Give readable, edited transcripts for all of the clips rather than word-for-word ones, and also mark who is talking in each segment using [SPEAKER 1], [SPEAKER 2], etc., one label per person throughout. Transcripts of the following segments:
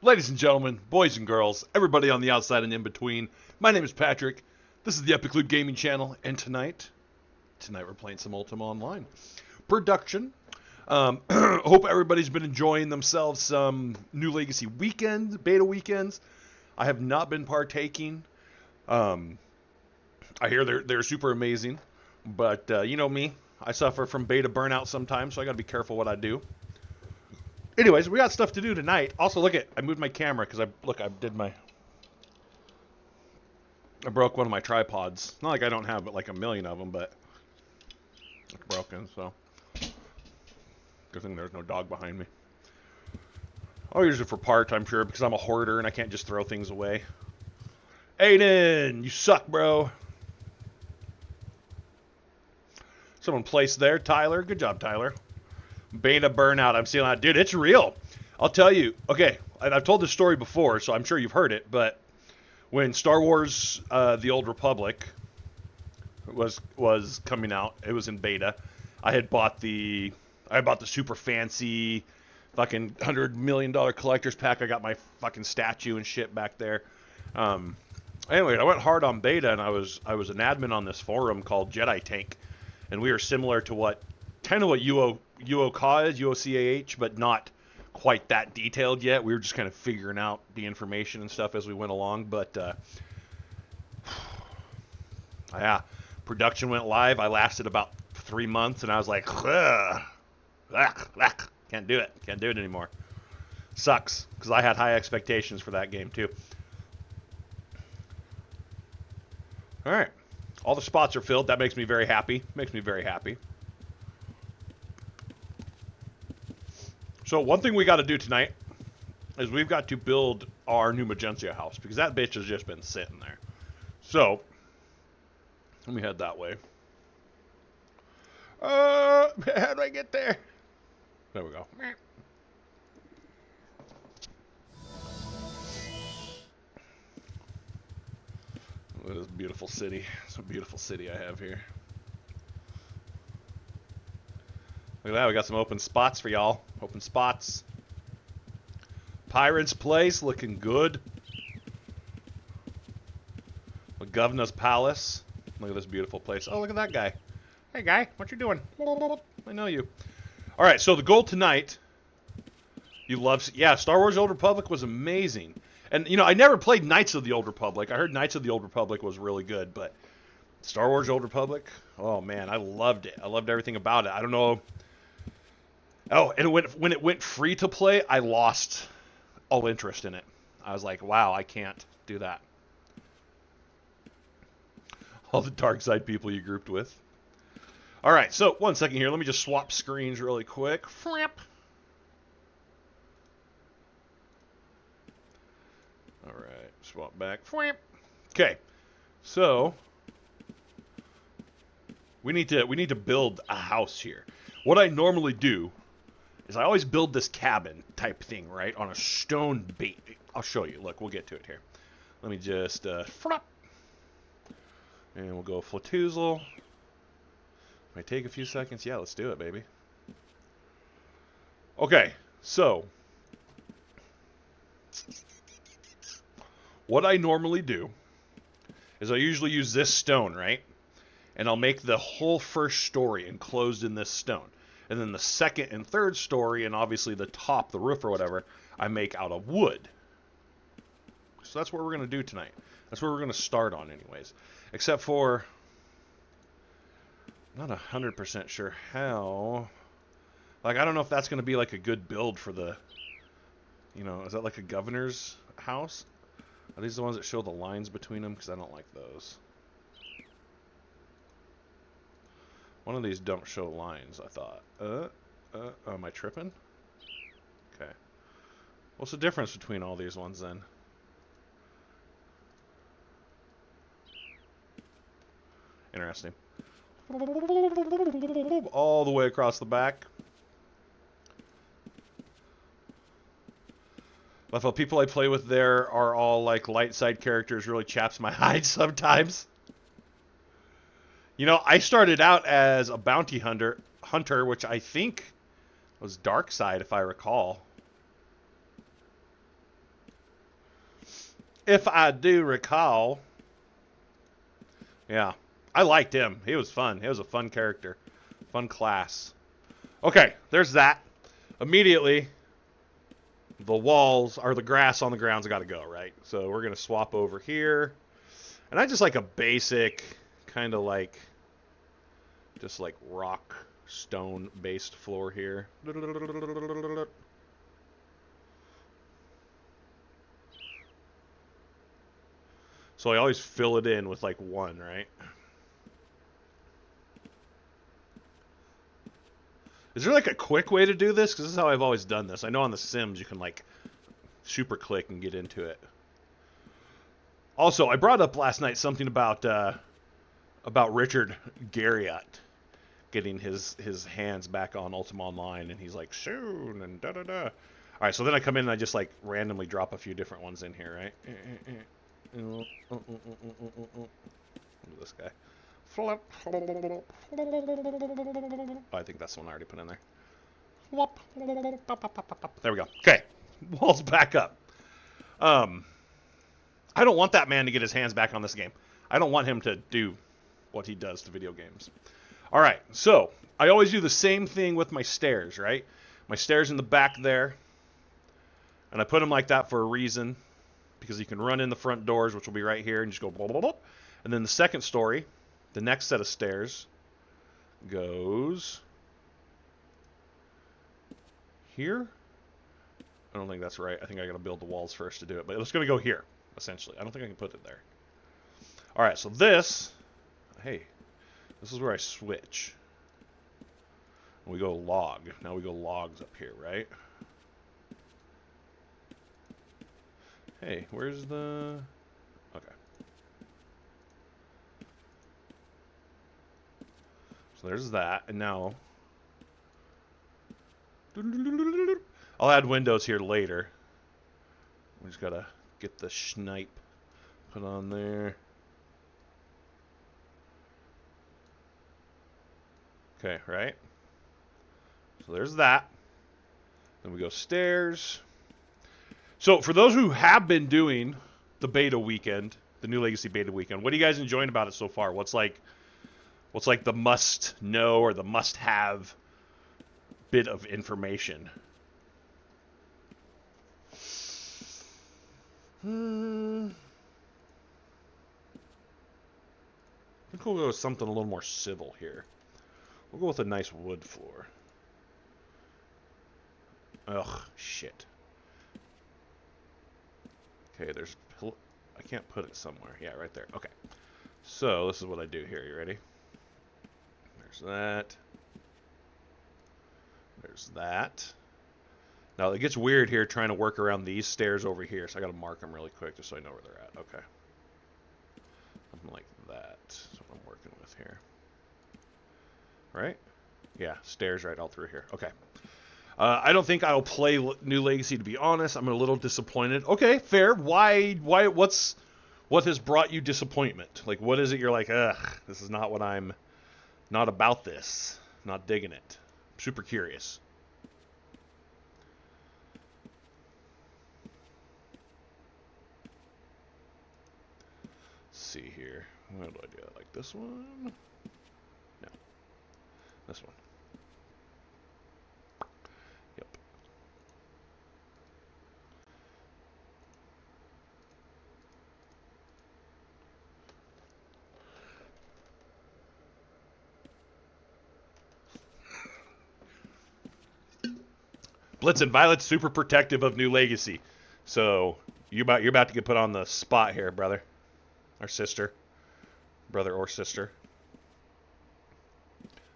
[SPEAKER 1] Ladies and gentlemen, boys and girls, everybody on the outside and in between, my name is Patrick. This is the Epic Loot Gaming Channel, and tonight we're playing some Ultima Online. Production. Hope everybody's been enjoying themselves some New Legacy weekends, beta weekends. I have not been partaking. I hear they're super amazing, but you know me, I suffer from beta burnout sometimes, so I gotta be careful what I do. Anyways, we got stuff to do tonight. Also, look at, I moved my camera because I broke one of my tripods. Not like I don't have like a million of them, but it's broken, so. Good thing there's no dog behind me. I'll use it for parts, I'm sure, because I'm a hoarder and I can't just throw things away. Aiden, you suck, bro. Someone placed there. Tyler, good job, Tyler. Beta burnout, I'm seeing that. Dude, it's real. I'll tell you. Okay, I've told this story before, so I'm sure you've heard it, but when Star Wars The Old Republic was coming out, it was in beta, I bought the super fancy fucking $100 million collector's pack. I got my fucking statue and shit back there. Anyway, I went hard on beta, and I was an admin on this forum called Jedi Tank, and we were similar to what UOCA is, UOCAH, but not quite that detailed yet. We were just kind of figuring out the information and stuff as we went along, but yeah, production went live. I lasted about 3 months, and I was like, can't do it anymore. Sucks, because I had high expectations for that game too. All right, all the spots are filled. That makes me very happy. So one thing we got to do tonight is we've got to build our new Magentia house, because that bitch has just been sitting there. So let me head that way. How do I get there? There we go. Look at this beautiful city. It's a beautiful city I have here. Look at that, we got some open spots for y'all. Open spots. Pirate's Place, looking good. The Governor's Palace. Look at this beautiful place. Oh, look at that guy. Hey, guy, what you doing? I know you. All right, so the goal tonight, yeah, Star Wars Old Republic was amazing. And, you know, I never played Knights of the Old Republic. I heard Knights of the Old Republic was really good, but Star Wars Old Republic, oh, man, I loved it. I loved everything about it. I don't know. Oh, and when it went free to play, I lost all interest in it. I was like, wow, I can't do that. All the dark side people you grouped with. All right, so 1 second here. Let me just swap screens really quick. Flap. All right, swap back. Flap. Okay, so we need to build a house here. What I normally do is I always build this cabin type thing, right, on a stone base. I'll show you. Look, we'll get to it here. Let me just flop. And we'll go flatoozle. Might take a few seconds. Yeah, let's do it, baby. Okay, so what I normally do is I usually use this stone, right? And I'll make the whole first story enclosed in this stone. And then the second and third story, and obviously the top, the roof or whatever, I make out of wood. So that's what we're going to do tonight. That's where we're going to start on anyways. Except for, not 100% sure how. Like, I don't know if that's going to be like a good build for the, you know, is that like a governor's house? Are these the ones that show the lines between them? Because I don't like those. One of these don't show lines, I thought. Am I tripping? Okay. What's the difference between all these ones then? Interesting. All the way across the back. The people I play with there are all like light side characters, really chaps my hide sometimes. You know, I started out as a bounty hunter, which I think was dark side, if I recall. if I do recall. Yeah, I liked him. He was fun. He was a fun character. Fun class. Okay, there's that. Immediately, the walls, or the grass on the ground's got to go, right? So we're going to swap over here. And I just like a basic, kind of like, just like rock, stone-based floor here. So I always fill it in with like one, right? Is there like a quick way to do this? Because this is how I've always done this. I know on The Sims you can like super click and get into it. Also, I brought up last night something about Richard Garriott getting his hands back on Ultima Online, and he's like, soon, and da-da-da. All right, so then I come in and I just like randomly drop a few different ones in here, right? Look at this guy. Oh, I think that's the one I already put in there. There we go. Okay, walls back up. I don't want that man to get his hands back on this game. I don't want him to do what he does to video games. All right, so I always do the same thing with my stairs, right? My stairs in the back there, and I put them like that for a reason, because you can run in the front doors, which will be right here, and just go blah, blah, blah. And then the second story, the next set of stairs, goes here. I don't think that's right. I think I got to build the walls first to do it, but it's going to go here, essentially. I don't think I can put it there. All right, so this, hey, this is where I switch. We go log. Now we go logs up here, right? Hey, where's the... Okay. So there's that, and now... I'll add windows here later. We just gotta get the schnipe put on there. Okay, right? So there's that. Then we go stairs. So for those who have been doing the beta weekend, the New Legacy beta weekend, what are you guys enjoying about it so far? What's like the must know or the must have bit of information? I think we'll go with something a little more civil here. We'll go with a nice wood floor. Ugh, shit. Okay, there's... I can't put it somewhere. Yeah, right there. Okay. So, this is what I do here. You ready? There's that. There's that. Now, it gets weird here trying to work around these stairs over here, so I gotta mark them really quick just so I know where they're at. Okay. Something like that. That's what I'm working with here. Right? Yeah, stairs right all through here. Okay. I don't think I'll play New Legacy, to be honest. I'm a little disappointed. Okay, fair. Why, what has brought you disappointment? Like, what is it you're like, ugh, this is not what I'm, not about this. Not digging it. Super curious. Let's see here. How do I do it? Like this one? No. This one. Yep. Blitz and Violet's super protective of New Legacy. So you're about to get put on the spot here, brother. Or sister. Brother or sister.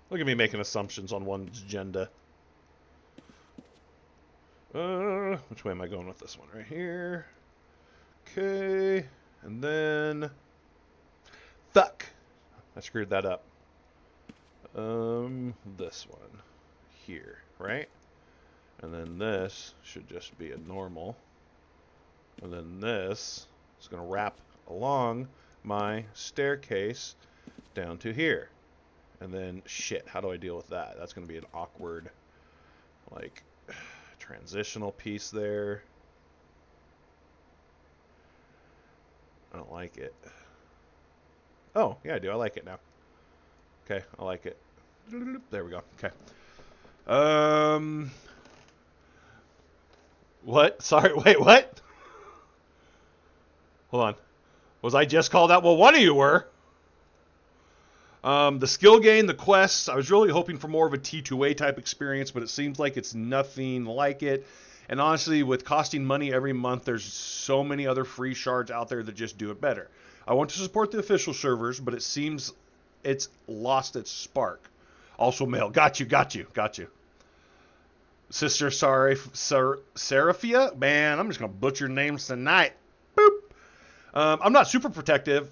[SPEAKER 1] Look at me making assumptions on one's agenda. Which way am I going with this one? Right here. Okay. And then... Fuck! I screwed that up. This one. Here, right? And then this should just be a normal. And then this is going to wrap along my staircase down to here. And then, shit, how do I deal with that? That's going to be an awkward, like, transitional piece there. like it. Oh, yeah, I do. I like it now. Okay, I like it. There we go. Okay. What? Sorry, wait, what? Hold on. Was I just called out? Well, one of you were. The skill gain, the quests, I was really hoping for more of a T2A type experience, but it seems like it's nothing like it. And honestly, with costing money every month, there's so many other free shards out there that just do it better. I want to support the official servers, but it seems it's lost its spark. Also mail. Got you. Sister Seraphia? Man, I'm just going to butcher names tonight. Boop. I'm not super protective.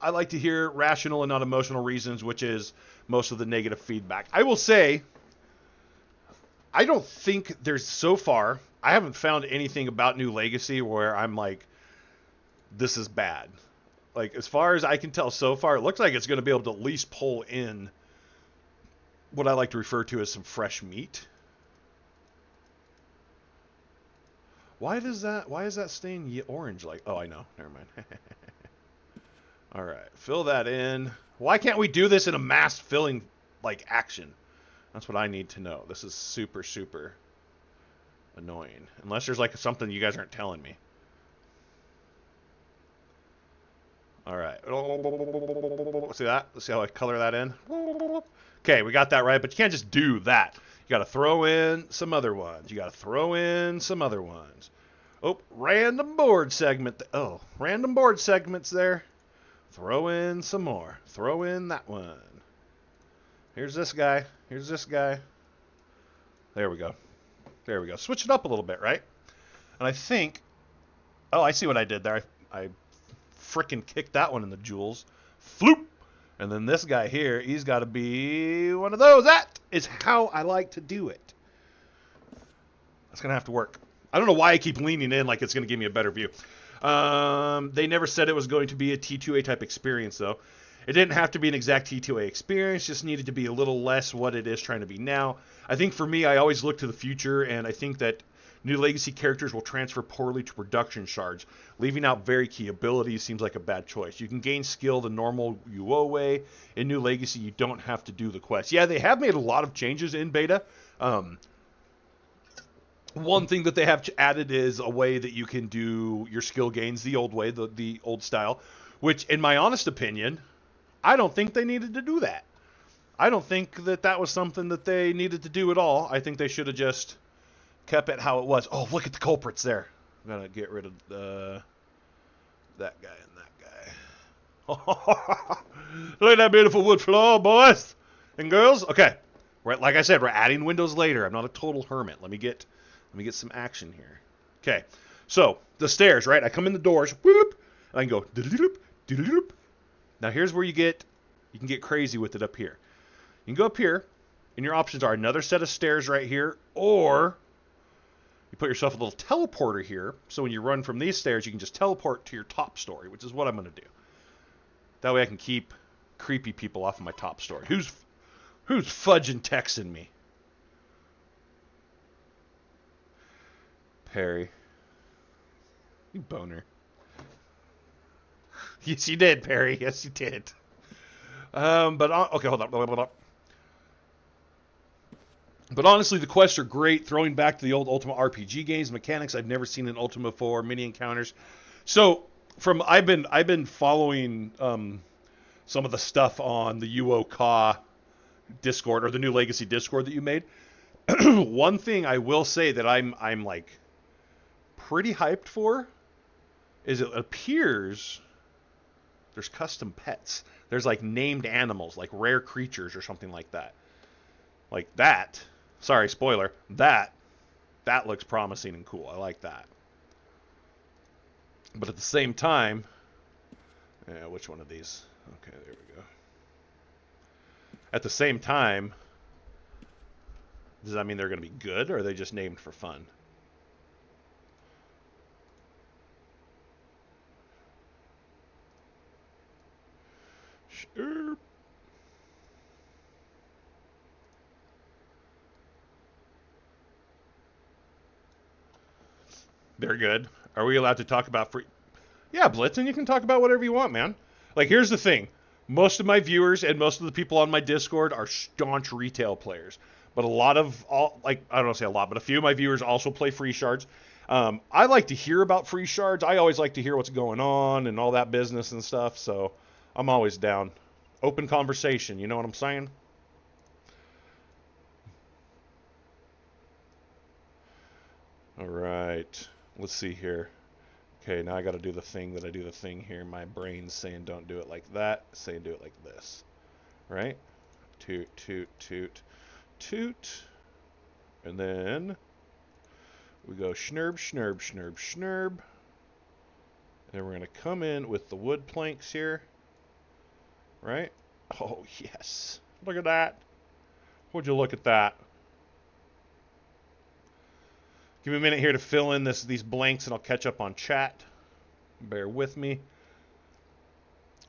[SPEAKER 1] I like to hear rational and not emotional reasons, which is most of the negative feedback. I will say, I don't think there's so far, I haven't found anything about New Legacy where I'm like, this is bad. Like, as far as I can tell so far, it looks like it's going to be able to at least pull in what I like to refer to as some fresh meat. Why is that staying orange like, oh, I know, never mind. All right, fill that in. Why can't we do this in a mass filling, like, action? That's what I need to know. This is super, super annoying. Unless there's, like, something you guys aren't telling me. All right. See that? Let's see how I color that in. Okay, we got that right, but you can't just do that. You got to throw in some other ones. Oh, random board segment. Oh, random board segments there. Throw in some more. Throw in that one. Here's this guy. There we go. Switch it up a little bit, right? And I think... Oh, I see what I did there. I frickin' kicked that one in the jewels. Floop! And then this guy here, he's got to be one of those. That is how I like to do it. That's going to have to work. I don't know why I keep leaning in like it's going to give me a better view. They never said it was going to be a T2A type experience, though. It didn't have to be an exact T2A experience, just needed to be a little less what it is trying to be now. I think for me, I always look to the future, and I think that New Legacy characters will transfer poorly to production shards. Leaving out very key abilities seems like a bad choice. You can gain skill the normal UO way. In New Legacy, you don't have to do the quest. Yeah, they have made a lot of changes in beta. One thing that they have added is a way that you can do your skill gains the old way, the old style, which, in my honest opinion, I don't think they needed to do that. I don't think that was something that they needed to do at all. I think they should have just kept it how it was. Oh, look at the culprits there. I'm going to get rid of that guy and that guy. Look at that beautiful wood floor, boys and girls. Okay. Like I said, we're adding windows later. I'm not a total hermit. Let me get some action here. Okay. So, the stairs, right? I come in the doors, whoop, and I can go doop, doop. Now, here's where you can get crazy with it up here. You can go up here, and your options are another set of stairs right here, or you put yourself a little teleporter here, so when you run from these stairs, you can just teleport to your top story, which is what I'm going to do. That way I can keep creepy people off of my top story. Who's fudging texting me? Perry. You boner. Yes, you did, Perry. Yes, you did. Okay, hold on. But honestly, the quests are great. Throwing back to the old Ultima RPG games, mechanics I've never seen in Ultima before, mini encounters. So I've been following some of the stuff on the UOKA Discord or the New Legacy Discord that you made. One thing I will say that I'm like pretty hyped for is it appears there's custom pets. There's like named animals, like rare creatures or something like that. Like that. Sorry, spoiler. That looks promising and cool. I like that. But at the same time, which one of these? Okay, there we go. At the same time, does that mean they're going to be good, or are they just named for fun? Sure. They're good. Are we allowed to talk about free? Yeah, Blitzen, you can talk about whatever you want, man. Like, here's the thing. Most of my viewers and most of the people on my Discord are staunch retail players. But a lot of, I don't want to say a lot, but a few of my viewers also play free shards. I like to hear about free shards. I always like to hear what's going on and all that business and stuff. So I'm always down. Open conversation, you know what I'm saying? All right. Let's see here. Okay, now I got to do the thing that I do the thing here. My brain's saying don't do it like that. Saying do it like this. Right? Toot, toot, toot, toot. And then we go schnurb, schnurb, schnurb, schnurb. And then we're going to come in with the wood planks here. Right? Oh, yes. Look at that. Would you look at that? Give me a minute here to fill in these blanks, and I'll catch up on chat. Bear with me.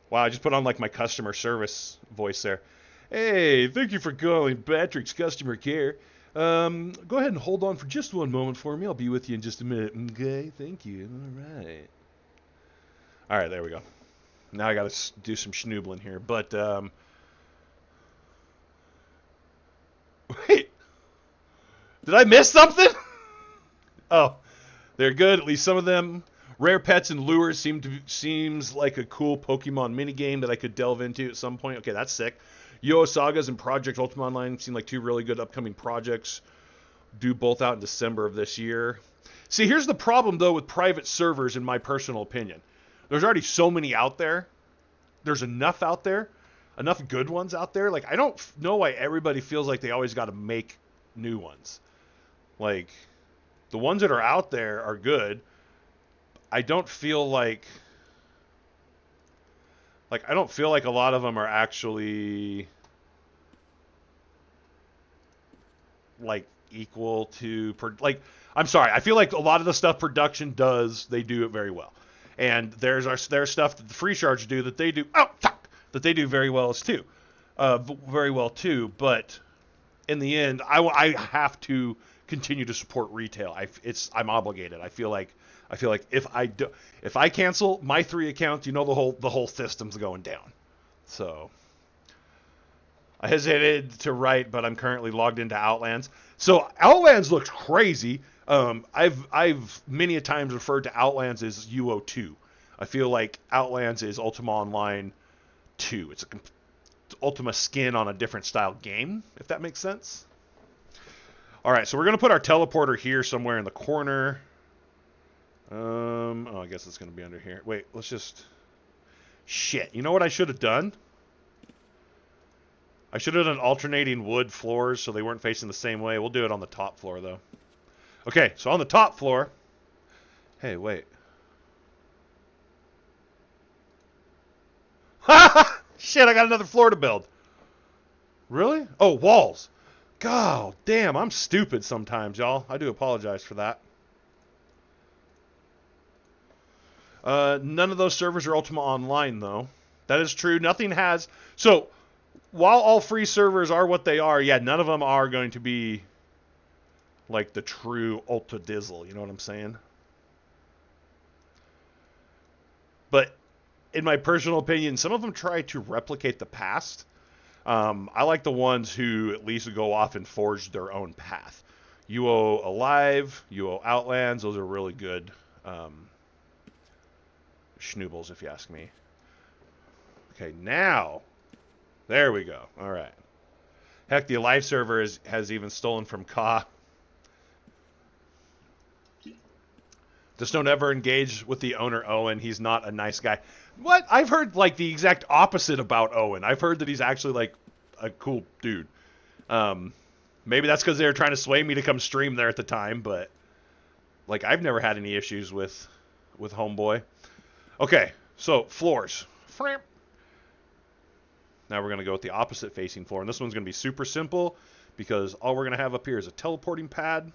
[SPEAKER 1] Wow, I just put on like my customer service voice there. Hey, thank you for calling Patrick's Customer Care. Go ahead and hold on for just one moment for me. I'll be with you in just a minute. Okay, thank you. All right, there we go. Now I got to do some schnoobling here. But, wait. Did I miss something? Oh, they're good. At least some of them. Rare Pets and Lures seems like a cool Pokemon minigame that I could delve into at some point. Okay, that's sick. Yo Sagas and Project Ultima Online seem like two really good upcoming projects. Due both out in December of this year. See, here's the problem, though, with private servers, in my personal opinion. There's already so many out there. There's enough out there. Enough good ones out there. Like, I don't know why everybody feels like they always got to make new ones. Like, the ones that are out there are good. I don't feel like I don't feel like a lot of them are actually like equal to I'm sorry, I feel like a lot of the stuff production does, they do it very well. And there's stuff that the free shards do that they do that they do very well too. Very well too, but in the end I have to continue to support retail. I'm obligated. I feel like if I cancel my 3 accounts, you know the whole system's going down. So I hesitated to write, but I'm currently logged into Outlands. So Outlands looks crazy. I've many a times referred to Outlands as UO2. I feel like Outlands is Ultima Online 2. It's Ultima skin on a different style game, if that makes sense. All right, so we're going to put our teleporter here somewhere in the corner. Oh, I guess it's going to be under here. Wait, let's just... Shit, you know what I should have done? I should have done alternating wood floors so they weren't facing the same way. We'll do it on the top floor, though. Okay, so on the top floor... Hey, wait. Ha! Shit, I got another floor to build. Really? Oh, walls. God damn, I'm stupid sometimes, y'all. I do apologize for that. None of those servers are Ultima Online, though. That is true. Nothing has... So, while all free servers are what they are, yeah, none of them are going to be like the true Ulta Dizzle. You know what I'm saying? But in my personal opinion, some of them try to replicate the past. I like the ones who at least go off and forge their own path. UO Alive, UO Outlands, those are really good schnoobles, if you ask me. Okay, now, there we go. All right. Heck, the Alive server has even stolen from Ka. Just don't ever engage with the owner, Owen. He's not a nice guy. What? I've heard, like, the exact opposite about Owen. I've heard that he's actually, like, a cool dude. Maybe that's because they were trying to sway me to come stream there at the time, but, like, I've never had any issues with Homeboy. Okay, so, floors. Now we're going to go with the opposite facing floor, and this one's going to be super simple because all we're going to have up here is a teleporting pad.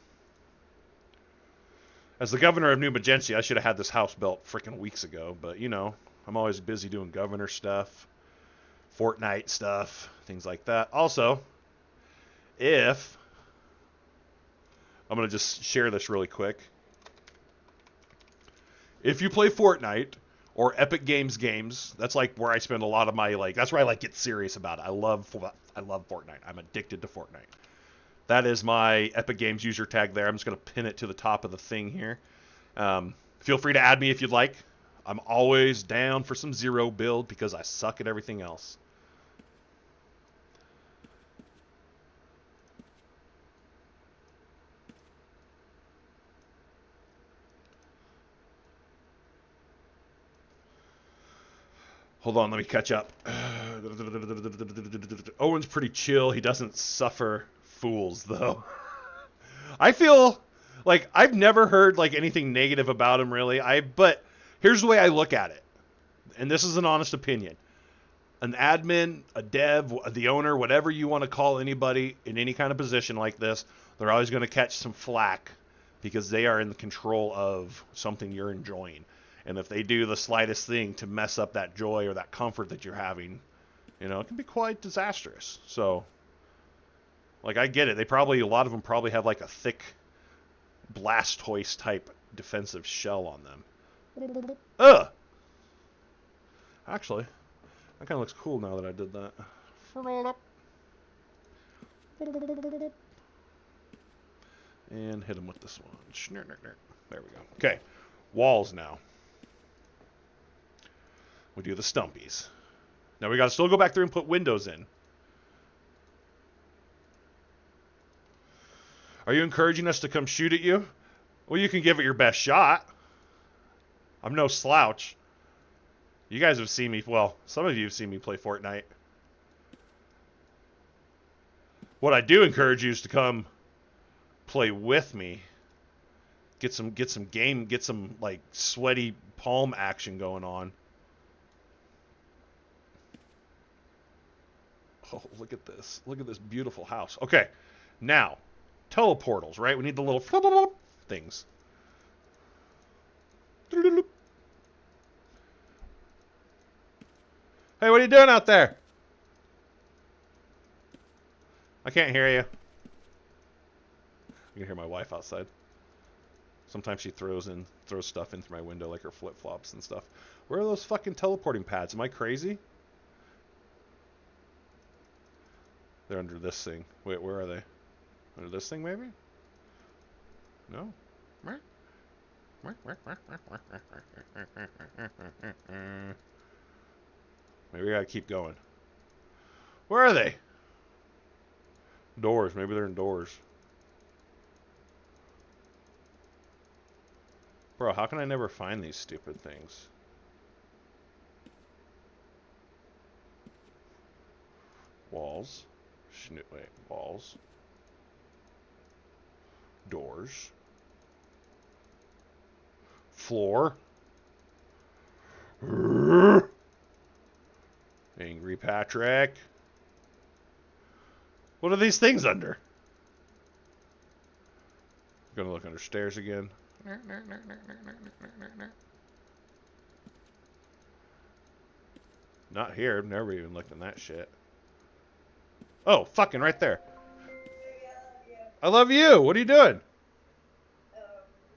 [SPEAKER 1] As the governor of New Magency, I should have had this house built freaking weeks ago, but, you know, I'm always busy doing governor stuff, Fortnite stuff, things like that. Also, I'm going to just share this really quick. If you play Fortnite, or Epic Games games. That's like where I spend a lot of my that's where I get serious about it. I love Fortnite. I'm addicted to Fortnite. That is my Epic Games user tag there. I'm just gonna pin it to the top of the thing here. Feel free to add me if you'd like. I'm always down for some zero build because I suck at everything else. Hold on, let me catch up. Owen's pretty chill. He doesn't suffer fools, though. I feel like I've never heard anything negative about him, really. But here's the way I look at it, and this is an honest opinion. An admin, a dev, the owner, whatever you want to call anybody in any kind of position like this, they're always going to catch some flack because they are in the control of something you're enjoying. And if they do the slightest thing to mess up that joy or that comfort that you're having, it can be quite disastrous. So, I get it. A lot of them probably have a thick Blastoise type defensive shell on them. Ugh! Actually, that kind of looks cool now that I did that. And hit him with this one. There we go. Okay, walls now. We do the stumpies. Now we got to still go back through and put windows in. Are you encouraging us to come shoot at you? Well, you can give it your best shot. I'm no slouch. You guys have seen me, well, some of you have seen me play Fortnite. What I do encourage you is to come play with me. Get some sweaty palm action going on. Oh, look at this. Look at this beautiful house. Okay, now, teleportals, right? We need the little things. Hey, what are you doing out there? I can't hear you. You can hear my wife outside. Sometimes she throws stuff in through my window, like her flip-flops and stuff. Where are those fucking teleporting pads? Am I crazy? They're under this thing. Wait, where are they? Under this thing, maybe? No? Maybe I gotta keep going. Where are they? Doors. Maybe they're in doors. Bro, how can I never find these stupid things? Walls. Wait, walls. Doors. Floor. Angry Patrick. What are these things under? I'm gonna look under stairs again. Not here. I've never even looked in that shit. Oh, fucking right there. I love you. What are you doing?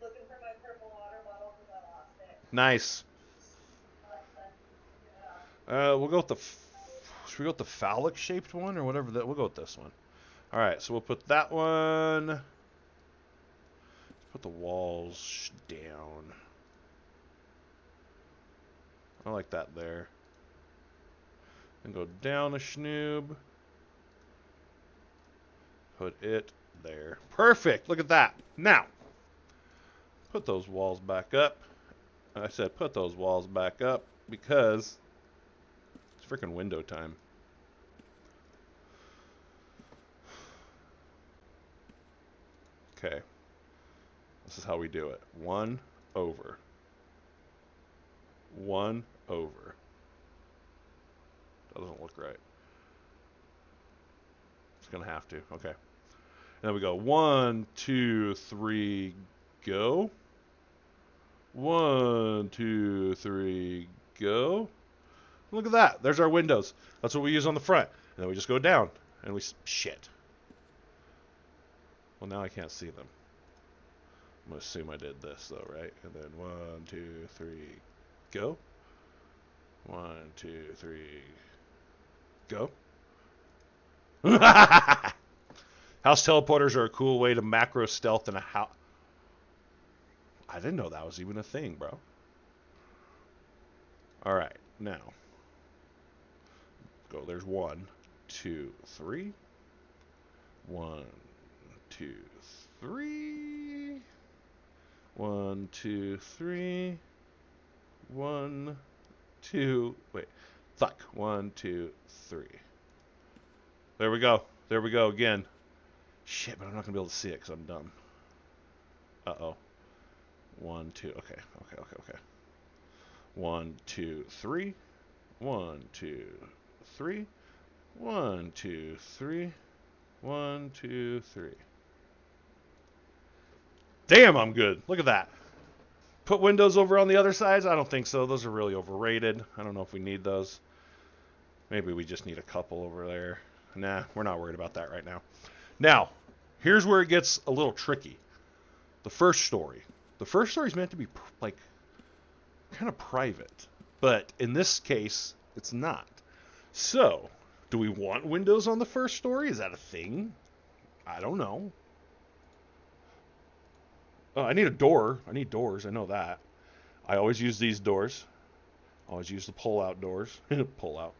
[SPEAKER 2] Looking for my purple water bottle because I lost it.
[SPEAKER 1] Nice. We'll go with the. Should we go with the phallic shaped one or whatever that? We'll go with this one. All right, so we'll put that one. Let's put the walls down. I like that there. And go down a schnoob. Put it there. Perfect. Look at that. Now, put those walls back up. I said put those walls back up because it's freaking window time. Okay. This is how we do it. 1 over. 1 over. That doesn't look right. It's going to have to. Okay. And then we go 1, 2, 3, go. 1, 2, 3, go. Look at that. There's our windows. That's what we use on the front. And then we just go down. And we... Shit. Well, now I can't see them. I'm going to assume I did this, though, right? And then 1, 2, 3, go. 1, 2, 3. Go. House teleporters are a cool way to macro stealth in a house. I didn't know that was even a thing, bro. All right, now. Go. There's 1, 2, 3. 1, 2, 3. 1, 2, 3. 1, 2. Wait. Fuck. 1, 2, 3. There we go. There we go again. Shit, but I'm not gonna be able to see it because I'm dumb. Uh-oh. 1, 2. Okay. 1, 2, 3. 1, 2, 3. 1, 2, 3. 1, 2, 3. Damn, I'm good. Look at that. Put windows over on the other sides? I don't think so. Those are really overrated. I don't know if we need those. Maybe we just need a couple over there. Nah, we're not worried about that right now. Now, here's where it gets a little tricky. The first story. The first story is meant to be like kind of private, but in this case, it's not. So, do we want windows on the first story? Is that a thing? I don't know. Oh, I need a door. I need doors. I know that. I always use these doors. Always use the pull-out doors. Pull-out.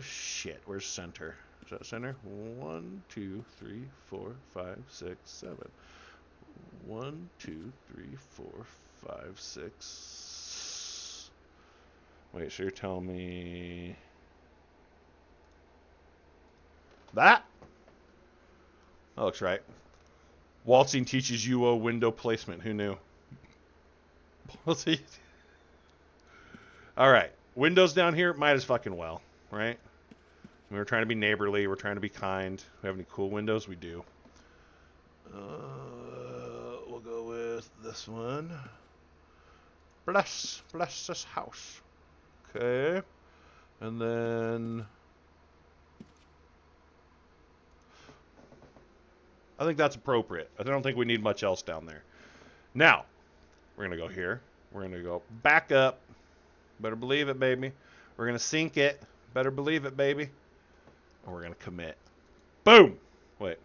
[SPEAKER 1] Shit. Where's center? Is that center? 1, 2, 3, 4, 5, 6, 7. 1, 2, 3, 4, 5, 6. Wait, so you're telling me that? That looks right. Waltzing teaches you a window placement. Who knew? Let's see. All right. Windows down here, might as fucking well, right? We're trying to be neighborly. We're trying to be kind. We have any cool windows? We do. We'll go with this one. Bless this house. Okay. And then I think that's appropriate. I don't think we need much else down there. Now, we're going to go here. We're going to go back up. Better believe it, baby. We're going to sync it. Better believe it, baby. And we're going to commit. Boom! Wait.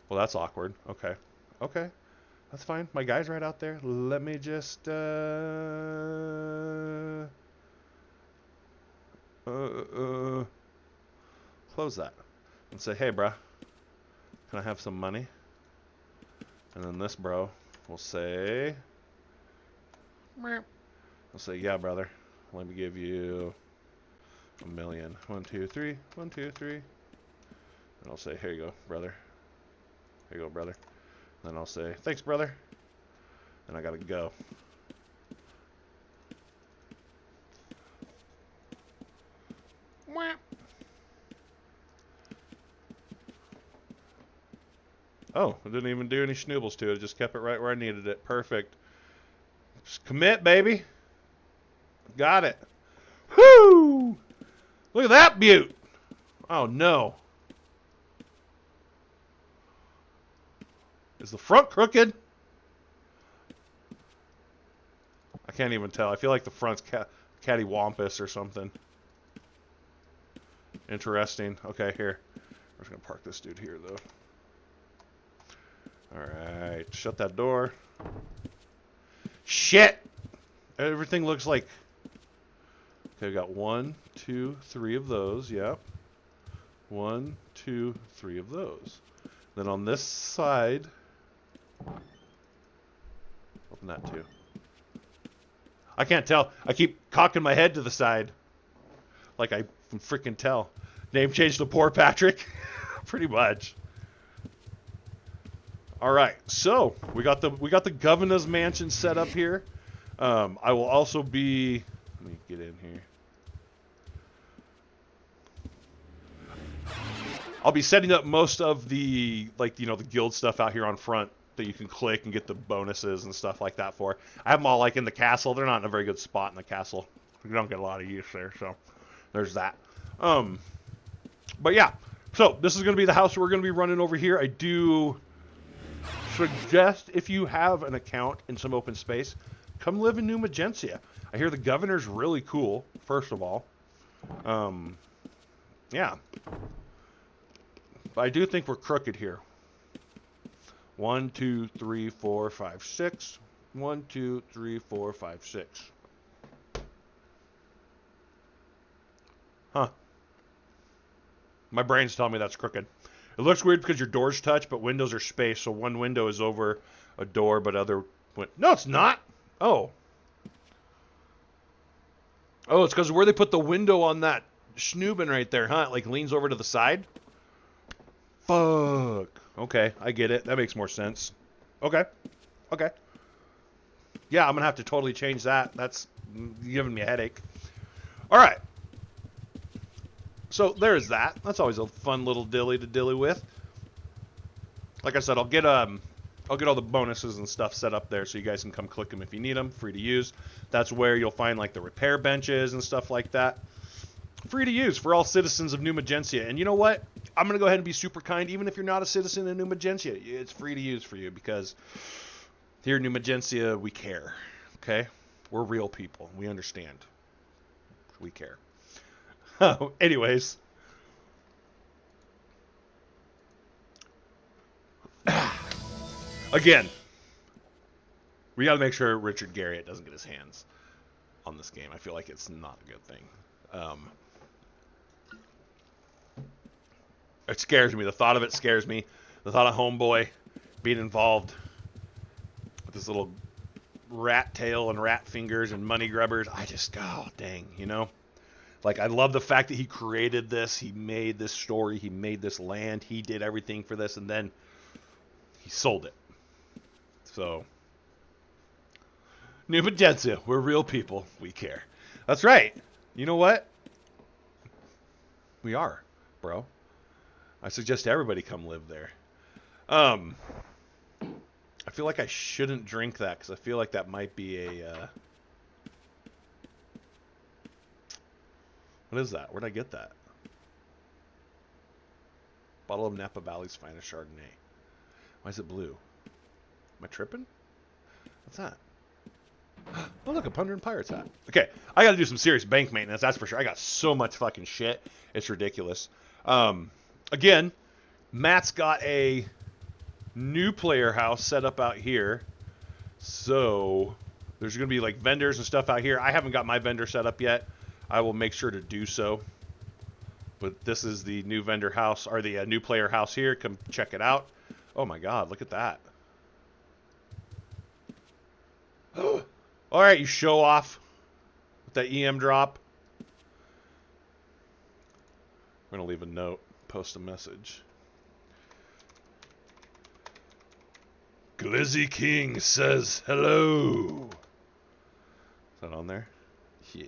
[SPEAKER 1] Well, that's awkward. Okay. Okay. That's fine. My guy's right out there. Let me just, close that. And say, hey, bruh. Can I have some money? And then this bro will say, we'll say, yeah, brother. Let me give you $1 million. 1, 2, 3. 1, 2, 3. And I'll say, here you go, brother. Here you go, brother. Then I'll say, thanks, brother. And I gotta go. Oh, it didn't even do any schnoobles to it. It just kept it right where I needed it. Perfect. Just commit, baby. Got it. Whoo! Look at that beaut. Oh, no. Is the front crooked? I can't even tell. I feel like the front's cattywampus or something. Interesting. Okay, here. We're just going to park this dude here, though. Alright, shut that door. Shit! Everything looks like... Okay, we got 1, 2, 3 of those, yep. 1, 2, 3 of those. Then on this side... Open that too. I can't tell. I keep cocking my head to the side. Like I can freaking tell. Name change to Poor Patrick. Pretty much. All right, so we got the governor's mansion set up here. I will also be. Let me get in here. I'll be setting up most of the the guild stuff out here on front that you can click and get the bonuses and stuff like that for. I have them all like in the castle. They're not in a very good spot in the castle. You don't get a lot of use there, so there's that. But yeah, So this is going to be the house we're going to be running over here. I do suggest if you have an account in some open space, come live in New Magentia. I hear the governor's really cool, first of all. Yeah. But I do think we're crooked here. 1, 2, 3, 4, 5, 6. 1, 2, 3, 4, 5, 6. Huh. My brain's telling me that's crooked. It looks weird because your doors touch, but windows are spaced, so one window is over a door, but other... No, it's not! Oh. Oh, it's because where they put the window on that schnoobin right there, huh? It like leans over to the side? Fuck. Okay, I get it. That makes more sense. Okay. Okay. Yeah, I'm going to have to totally change that. That's giving me a headache. All right. So there's that. That's always a fun little dilly to dilly with. Like I said, I'll get all the bonuses and stuff set up there so you guys can come click them if you need them. Free to use. That's where you'll find like the repair benches and stuff like that. Free to use for all citizens of New Magentia. And you know what? I'm going to go ahead and be super kind. Even if you're not a citizen in New Magentia, it's free to use for you because here in New Magentia, we care. Okay? We're real people. We understand. We care. Anyways. Again, we got to make sure Richard Garriott doesn't get his hands on this game. I feel like it's not a good thing. It scares me. The thought of it scares me. The thought of Homeboy being involved with this little rat tail and rat fingers and money grubbers. I just, oh, dang, you know? Like, I love the fact that he created this. He made this story. He made this land. He did everything for this, and then he sold it. So, New Magentia, we're real people. We care. That's right. You know what? We are, bro. I suggest everybody come live there. I feel like I shouldn't drink that because I feel like that might be a... What is that? Where'd I get that? Bottle of Napa Valley's finest Chardonnay. Why is it blue? Am I tripping? What's that? Oh, look, a Plunder and Pirates hat. Okay, I got to do some serious bank maintenance, that's for sure. I got so much fucking shit. It's ridiculous. Again, Matt's got a new player house set up out here. So, there's going to be like vendors and stuff out here. I haven't got my vendor set up yet. I will make sure to do so. But this is the new vendor house, or the new player house here. Come check it out. Oh my god, look at that. Alright, you show off with that EM drop. I'm going to leave a note, post a message. Glizzy King says hello. Is that on there? Yeah.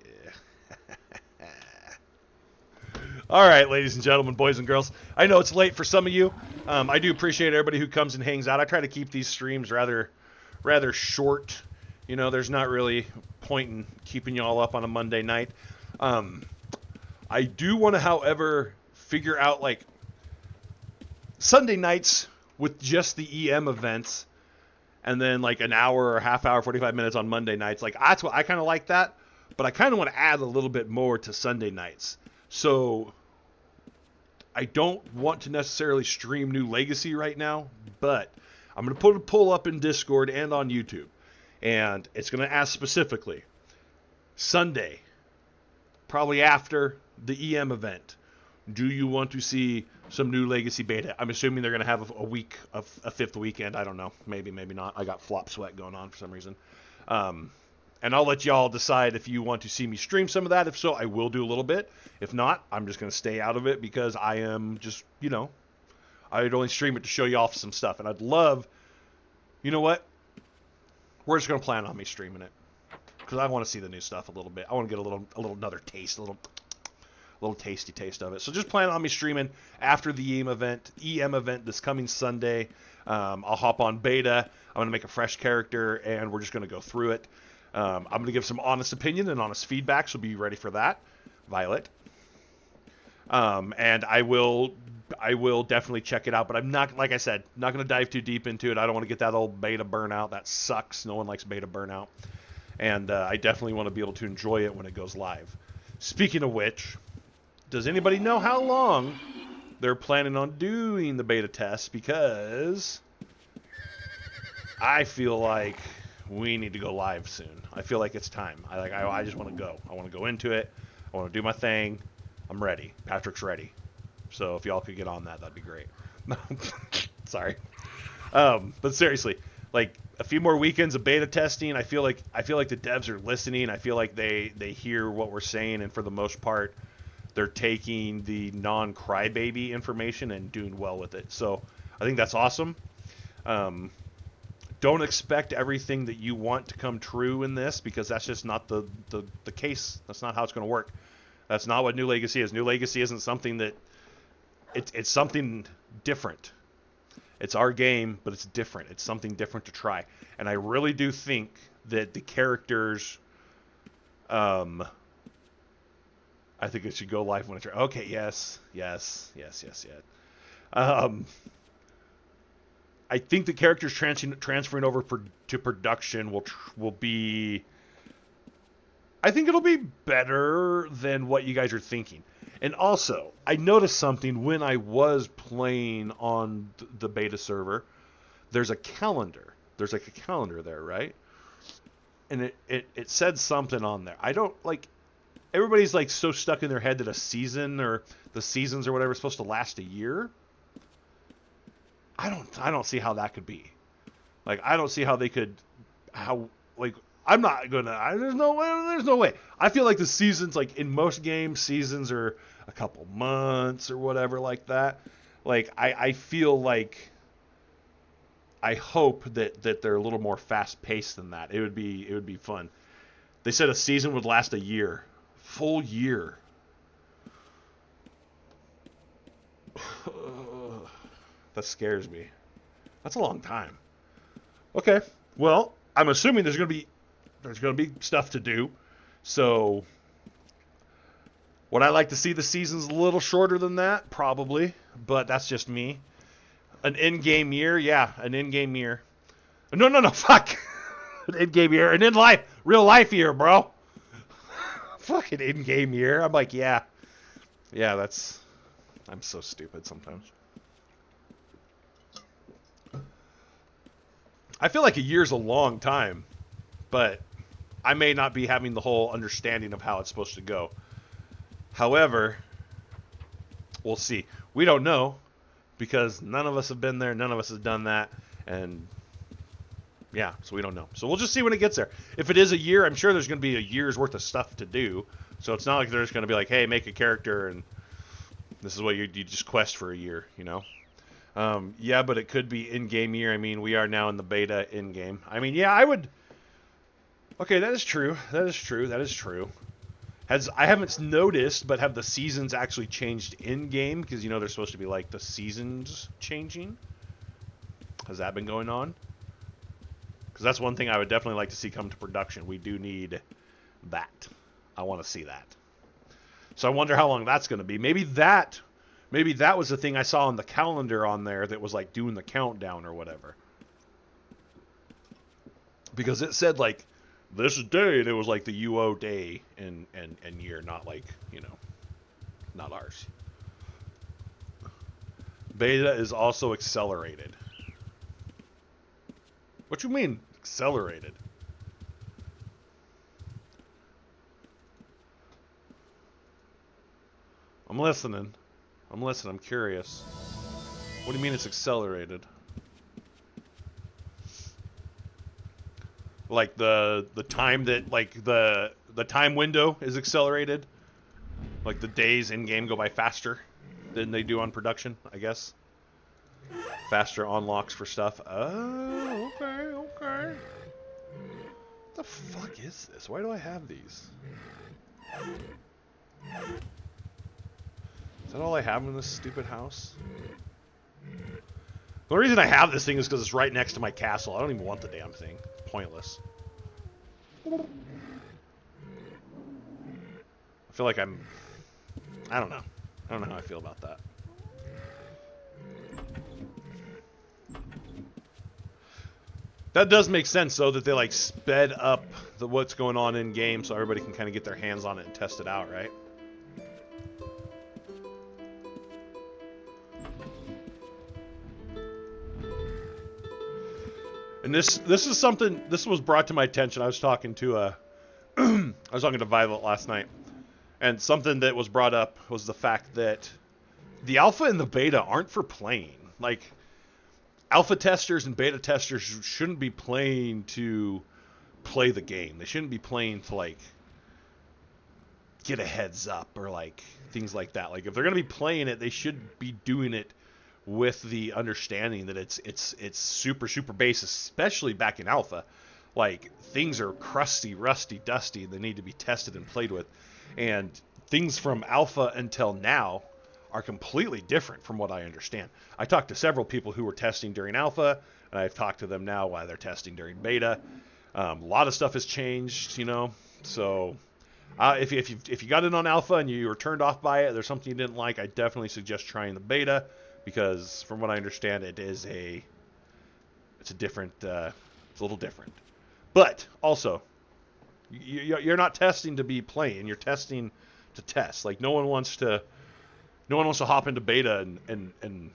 [SPEAKER 1] All right, ladies and gentlemen, boys and girls. I know it's late for some of you. I do appreciate everybody who comes and hangs out. I try to keep these streams rather short. You know, there's not really point in keeping you all up on a Monday night. I do want to, however, figure out like Sunday nights with just the EM events, and then like an hour or half hour, 45 minutes on Monday nights. Like that's what I kind of like that, but I kind of want to add a little bit more to Sunday nights. So I don't want to necessarily stream New Legacy right now, but I'm going to put a poll up in Discord and on YouTube. And it's going to ask specifically, Sunday, probably after the EM event, do you want to see some New Legacy beta? I'm assuming they're going to have a week, a fifth weekend. I don't know. Maybe, maybe not. I got flop sweat going on for some reason. And I'll let y'all decide if you want to see me stream some of that. If so, I will do a little bit. If not, I'm just going to stay out of it because I am just, you know, I'd only stream it to show you off some stuff. And I'd love, you know what? We're just going to plan on me streaming it because I want to see the new stuff a little bit. I want to get a little another taste, a little tasty taste of it. So just plan on me streaming after the EM event this coming Sunday. I'll hop on beta. I'm going to make a fresh character, and we're just going to go through it. I'm going to give some honest opinion and honest feedback, so be ready for that, Violet. And I will I will definitely check it out, but I'm not, like I said, not going to dive too deep into it. I don't want to get that old beta burnout. That sucks. No one likes beta burnout. And I definitely want to be able to enjoy it when it goes live. Speaking of which, does anybody know how long they're planning on doing the beta test? Because I feel like we need to go live soon. I feel like it's time. I just want to go. I want to go into it. I want to do my thing. I'm ready. Patrick's ready. So if y'all could get on that, that'd be great. Sorry. But seriously, like a few more weekends of beta testing. I feel like the devs are listening. I feel like they hear what we're saying, and for the most part, they're taking the non-crybaby information and doing well with it. So I think that's awesome. Don't expect everything that you want to come true in this, because that's just not the case. That's not how it's going to work. That's not what New Legacy is. New Legacy isn't something that... It's something different. It's our game, but it's different. It's something different to try. And I really do think that the characters... I think it should go live when it's... Okay, yes. I think the characters transferring over to production will be... I think it'll be better than what you guys are thinking. And also, I noticed something when I was playing on the beta server. There's a calendar. There's like a calendar there, right? And it said something on there. I don't like... Everybody's like so stuck in their head that a season or the seasons or whatever is supposed to last a year. I don't see how that could be. Like, I don't see how they could... I'm not gonna... There's no way. I feel like the seasons, like, in most games, seasons are a couple months or whatever like that. Like, I feel like... I hope that they're a little more fast-paced than that. It would be fun. They said a season would last a year. Full year. That scares me. That's a long time. Okay. Well, I'm assuming there's going to be stuff to do. So, would I like to see the seasons a little shorter than that? Probably. But that's just me. An in-game year? Yeah, an in-game year. No, fuck. An in-game year. An in-life, real life year, bro. Fucking in-game year. I'm like, yeah. Yeah, that's... I'm so stupid sometimes. I feel like a year's a long time, but I may not be having the whole understanding of how it's supposed to go. However, we'll see. We don't know, because none of us have been there, none of us have done that, and yeah, so we don't know. So we'll just see when it gets there. If it is a year, I'm sure there's going to be a year's worth of stuff to do, so it's not like they're just going to be like, hey, make a character, and this is what you just quest for a year, you know? Yeah, but it could be in-game year. I mean, we are now in the beta in-game. I mean, yeah, I would... Okay, that is true. That is true. I haven't noticed, but have the seasons actually changed in-game? Because, you know, they're supposed to be, like, the seasons changing. Has that been going on? Because that's one thing I would definitely like to see come to production. We do need that. I want to see that. So I wonder how long that's going to be. Maybe that was the thing I saw on the calendar on there that was like doing the countdown or whatever. Because it said like this day, and it was like the UO day and year, not like, you know, not ours. Beta is also accelerated. What you mean accelerated? I'm listening. I'm curious. What do you mean it's accelerated? Like the time that, like the time window is accelerated? Like the days in game go by faster than they do on production, I guess. Faster unlocks for stuff. Oh, okay. What the fuck is this? Why do I have these? Is that all I have in this stupid house? The reason I have this thing is because it's right next to my castle. I don't even want the damn thing. It's pointless. I feel like I don't know. I don't know how I feel about that. That does make sense, though, that they like sped up what's going on in game, so everybody can kind of get their hands on it and test it out, right? And this is something. This was brought to my attention. I was talking to Violet last night, and something that was brought up was the fact that the alpha and the beta aren't for playing. Like, alpha testers and beta testers shouldn't be playing to play the game. They shouldn't be playing to like get a heads up or like things like that. Like, if they're gonna be playing it, they should be doing it with the understanding that it's super base, especially back in alpha. Like, things are crusty, rusty, dusty, and they need to be tested and played with. And things from alpha until now are completely different from what I understand. I talked to several people who were testing during alpha, and I've talked to them now while they're testing during beta. A lot of stuff has changed, you know. So if you got in on alpha and you were turned off by it, there's something you didn't like, I definitely suggest trying the beta, because from what I understand, it's a different, it's a little different. But also, you're not testing to be playing. You're testing to test. Like, no one wants to hop into beta and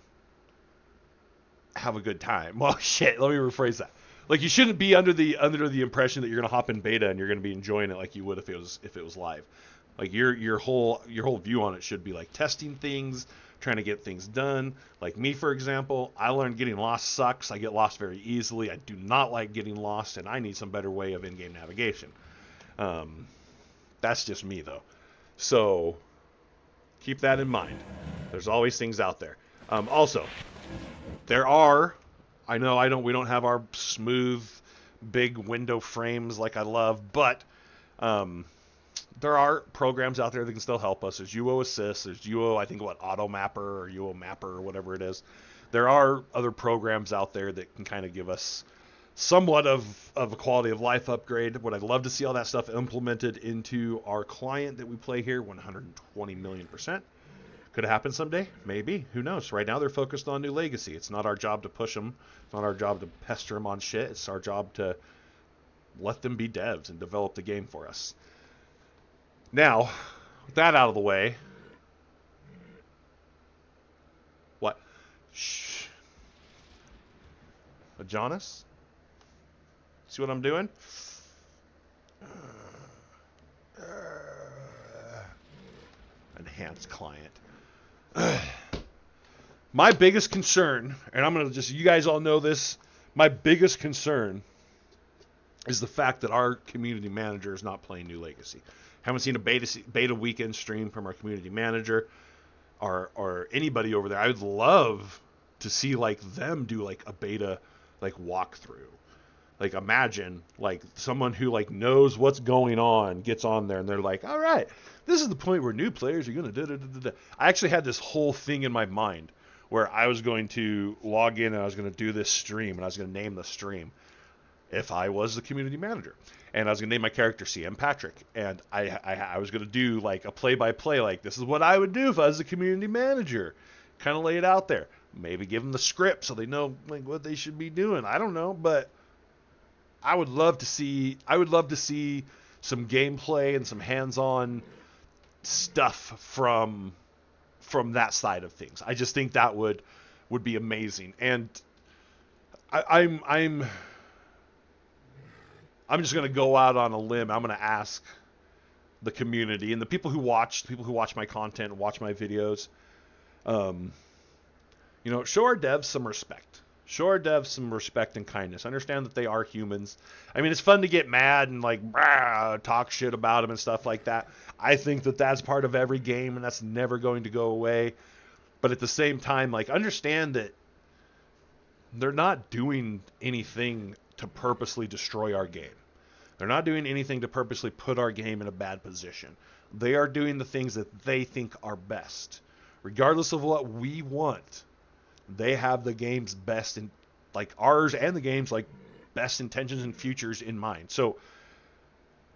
[SPEAKER 1] have a good time. Well, shit. Let me rephrase that. Like, you shouldn't be under the impression that you're gonna hop in beta and you're gonna be enjoying it like you would if it was live. Like, your whole view on it should be like testing things, trying to get things done. Like me, for example, I learned getting lost sucks. I get lost very easily. I do not like getting lost, and I need some better way of in-game navigation. That's just me, though. So keep that in mind. There's always things out there. Also, there are. I know we don't have our smooth, big window frames like I love, but there are programs out there that can still help us. There's UO Assist. There's UO, I think, Auto Mapper or UO Mapper or whatever it is. There are other programs out there that can kind of give us somewhat of a quality of life upgrade. Would I love to see all that stuff implemented into our client that we play here? 120 million%. Could it happen someday? Maybe. Who knows? Right now they're focused on New Legacy. It's not our job to push them. It's not our job to pester them on shit. It's our job to let them be devs and develop the game for us. Now, with that out of the way, what? Shh. Jonas? See what I'm doing? Enhanced client. My biggest concern, and I'm going to you guys all know this, my biggest concern is the fact that our community manager is not playing New Legacy. Haven't seen a beta weekend stream from our community manager or anybody over there. I would love to see like them do like a beta like walkthrough. Like, imagine like someone who like knows what's going on gets on there and they're like, all right, this is the point where new players are gonna da. I actually had this whole thing in my mind where I was going to log in and I was going to do this stream and I was going to name the stream if I was the community manager. And I was going to name my character CM Patrick. And I was going to do like a play-by-play, like this is what I would do if I was the community manager. Kind of lay it out there. Maybe give them the script so they know like what they should be doing. I don't know, but I would love to see some gameplay and some hands-on stuff from that side of things. I just think that would be amazing. And I'm just going to go out on a limb. I'm going to ask the community and the people who watch my content and watch my videos, show our devs some respect. Show our devs some respect and kindness. Understand that they are humans. I mean, it's fun to get mad and like talk shit about them and stuff like that. I think that that's part of every game and that's never going to go away. But at the same time, like, understand that they're not doing anything to purposely destroy our game. They're not doing anything to purposely put our game in a bad position. They are doing the things that they think are best. Regardless of what we want, they have the game's best, in like ours and the game's like best intentions and futures in mind. So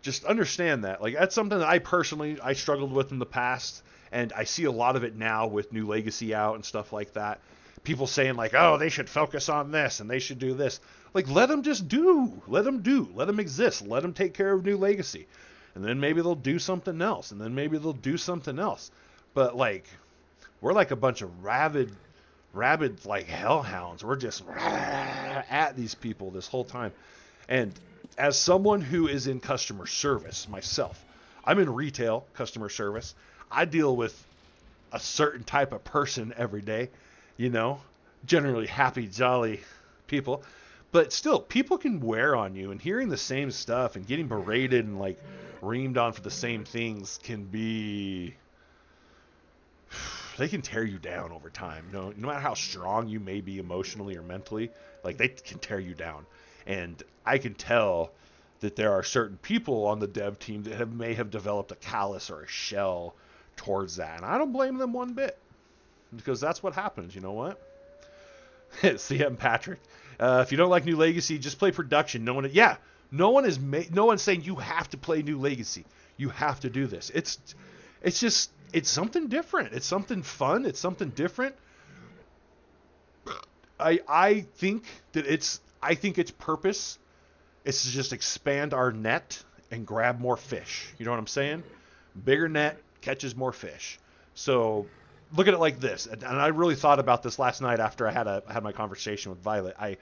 [SPEAKER 1] just understand that. Like, that's something that I struggled with in the past, and I see a lot of it now with New Legacy out and stuff like that. People saying like, oh, they should focus on this and they should do this. Like, let them just do. Let them do. Let them exist. Let them take care of New Legacy. And then maybe they'll do something else. And then maybe they'll do something else. But, like, we're like a bunch of rabid, like, hellhounds. We're just at these people this whole time. And as someone who is in customer service myself, I'm in retail customer service. I deal with a certain type of person every day, you know, generally happy, jolly people. But still, people can wear on you, and hearing the same stuff and getting berated and, like, reamed on for the same things can be... They can tear you down over time. No matter how strong you may be emotionally or mentally, like, they can tear you down. And I can tell that there are certain people on the dev team that may have developed a callus or a shell towards that. And I don't blame them one bit, because that's what happens. You know what? CM Patrick. If you don't like New Legacy, just play Production. No one's saying you have to play New Legacy. You have to do this. It's something different. It's something fun. It's something different. I think its purpose is to just expand our net and grab more fish. You know what I'm saying? Bigger net catches more fish. So look at it like this. And I really thought about this last night after I had my conversation with Violet. I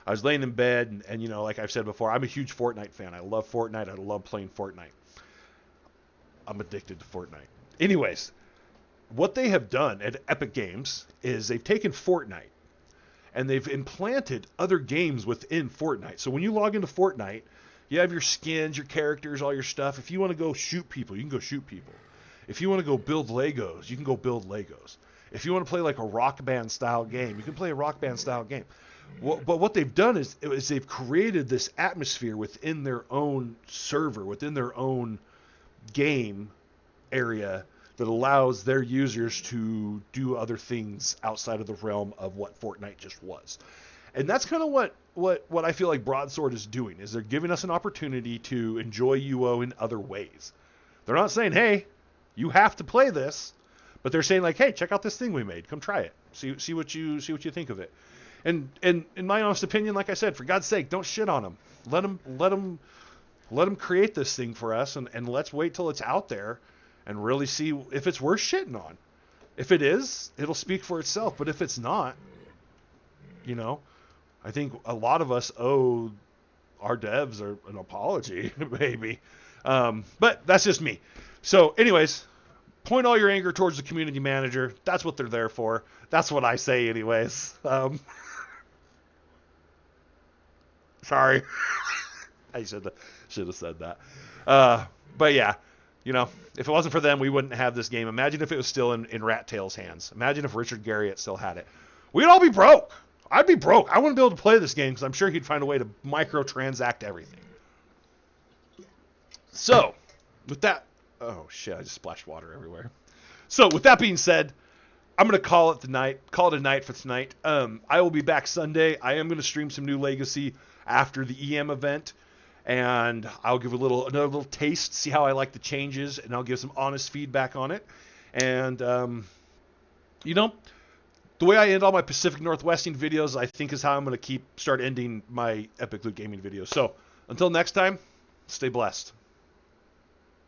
[SPEAKER 1] was laying in bed, and you know, like I've said before, I'm a huge Fortnite fan. I love Fortnite. I love playing Fortnite. I'm addicted to Fortnite. Anyways, what they have done at Epic Games is they've taken Fortnite and they've implanted other games within Fortnite. So when you log into Fortnite, you have your skins, your characters, all your stuff. If you want to go shoot people, you can go shoot people. If you want to go build Legos, you can go build Legos. If you want to play like a Rock Band style game, you can play a Rock Band style game. But what they've done is they've created this atmosphere within their own server, within their own game area, that allows their users to do other things outside of the realm of what Fortnite just was. And that's kind of what I feel like Broadsword is doing, is they're giving us an opportunity to enjoy UO in other ways. They're not saying, hey, you have to play this, but they're saying, like, hey, check out this thing we made. Come try it. See what you think of it. And in my honest opinion, like I said, for God's sake, don't shit on them. Let them create this thing for us, and let's wait till it's out there and really see if it's worth shitting on. If it is, it'll speak for itself. But if it's not, you know, I think a lot of us owe our devs an apology, maybe. But that's just me. So anyways, point all your anger towards the community manager. That's what they're there for. That's what I say anyways. Sorry. I should have said that. But yeah, you know, if it wasn't for them, we wouldn't have this game. Imagine if it was still in Rat Tail's hands. Imagine if Richard Garriott still had it. We'd all be broke. I'd be broke. I wouldn't be able to play this game because I'm sure he'd find a way to microtransact everything. So, with that... Oh, shit, I just splashed water everywhere. So, with that being said, I'm going to call it a night for tonight. I will be back Sunday. I am going to stream some New Legacy after the EM event. And I'll give another little taste, see how I like the changes, and I'll give some honest feedback on it. And, you know, the way I end all my Pacific Northwesting videos, I think is how I'm going to start ending my Epic Loot Gaming videos. So, until next time, stay blessed.